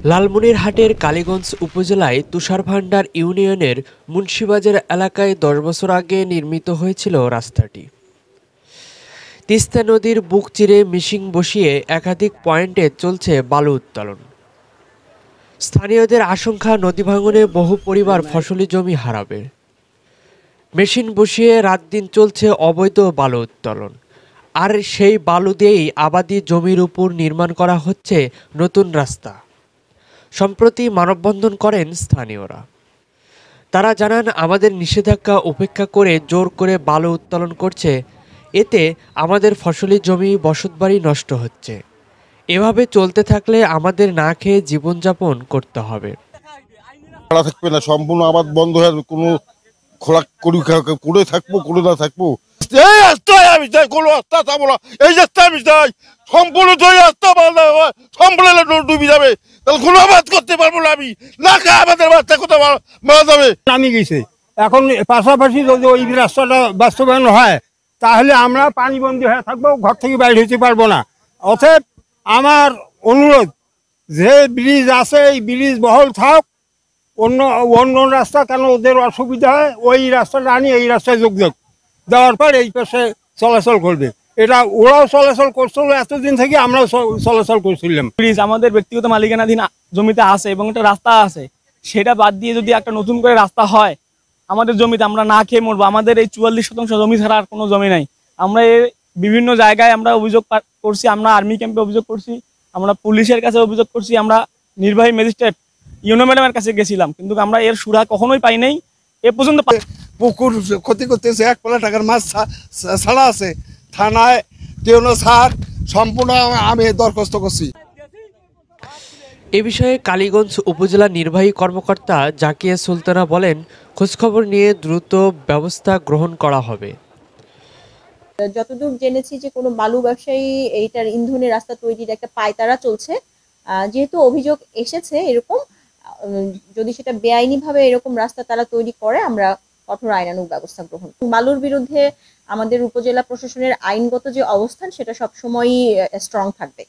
লালমনিরহাটের কালীগঞ্জ উপজেলায় তুষারভান্ডার ইউনিয়নের মুন্সিবাজার এলাকায় ১০ বছর আগে নির্মিত হয়েছিল রাস্তাটি। তিস্তা নদীর বুক চিরে মিশিং বসিয়ে একাধিক পয়েন্টে চলছে বালু উত্তোলন। স্থানীয়দের আশঙ্কা, নদী ভাঙনে বহু পরিবার ফসলি জমি হারাবে। মেশিন বসিয়ে রাত দিন চলছে অবৈধ বালু উত্তোলন, আর সেই বালু দিয়েই আবাদি জমির উপর নির্মাণ করা হচ্ছে নতুন রাস্তা। সম্প্রতি মানববন্ধন করেন স্থানীয়রা। তারা জানান, আমাদের নিষেধাজ্ঞা উপেক্ষা করে জোর করে বালু উত্তোলন করছে, এতে আমাদের ফসলি জমি, বসতবাড়ি নষ্ট হচ্ছে। এভাবে চলতে থাকলে আমাদের না খেয়ে জীবনযাপন করতে হবে। থাকবে না, সম্পূর্ণ আবাদ বন্ধ হয়ে যাবে। কোনো খোলা করে থাকবো, করে না থাকবো। এই রাস্তায় আমি যাই, কোনো রাস্তা থাকবো না। এই রাস্তায় আমি যাই, সম্পূর্ণ রাস্তা সম্পূর্ণ ডুবে যাবে। তাহলে কোনো আবাদ করতে পারবো না, আমি না খাই আমাদের বাচ্চা কোথাও মারা যাবে। নামি গেছে, এখন পাশাপাশি যদি ওই রাস্তাটা বাস্তবায়ন হয় তাহলে আমরা পানিবন্দী হয়ে থাকবো, ঘর থেকে বাইরে হতে পারবো না। অতএব আমার অনুরোধ, যে ব্রিজ আছে এই ব্রিজ বহল থাক, অন্য অন্য রাস্তা কেন ওদের অসুবিধা হয়, ওই রাস্তাটা আনি এই রাস্তায় যোগ দেওয়ার পর এই পাশে চলাচল করবে। এটা ওরাও চলাচল করছিল এতদিন থেকে, আমরাও চলাচল করছিলাম। ব্রিজ আমাদের ব্যক্তিগত মালিকানাধীন জমিতে আছে এবং একটা রাস্তা আছে, সেটা বাদ দিয়ে যদি একটা নতুন করে রাস্তা হয়, আমাদের জমিতে আমরা না খেয়ে মরবো। আমাদের এই ৪৪% জমি ছাড়া আর কোনো জমি নাই। আমরা বিভিন্ন জায়গায় আমরা অভিযোগ করছি, আমরা আর্মি ক্যাম্পে অভিযোগ করছি, আমরা পুলিশের কাছে অভিযোগ করছি, আমরা নির্বাহী ম্যাজিস্ট্রেট ইউনো ম্যাডামের কাছে গেছিলাম, কিন্তু আমরা এর সুরা কখনোই পাই নাই এ পর্যন্ত। পুকুর ক্ষতি করতেছে, ১ কোটি টাকার মাছ ছাড়া আছে, থানায় টিউনো স্যার সম্পূর্ণ আমি দরখাস্ত করছি। এ বিষয়ে কালীগঞ্জ উপজেলা নির্বাহী কর্মকর্তা জাকিয়া সুলতানা বলেন, খোঁজখবর নিয়ে দ্রুত ব্যবস্থা গ্রহণ করা হবে। যতদূর জেনেছি যে কোনো বালু ব্যবসায়ী এইটার ইন্ধনের রাস্তা তৈরির একটা পায়তারা চলছে। যেহেতু অভিযোগ এসেছে এরকম, যদি সেটা বেআইনিভাবে এরকম রাস্তা তারা তৈরি করে, আমরা কঠোর আইনানুগ ব্যবস্থা গ্রহণ। বালুর বিরুদ্ধে আমাদের উপজেলা প্রশাসনের আইনগত যে অবস্থান, সেটা সবসময়ই স্ট্রং থাকবে।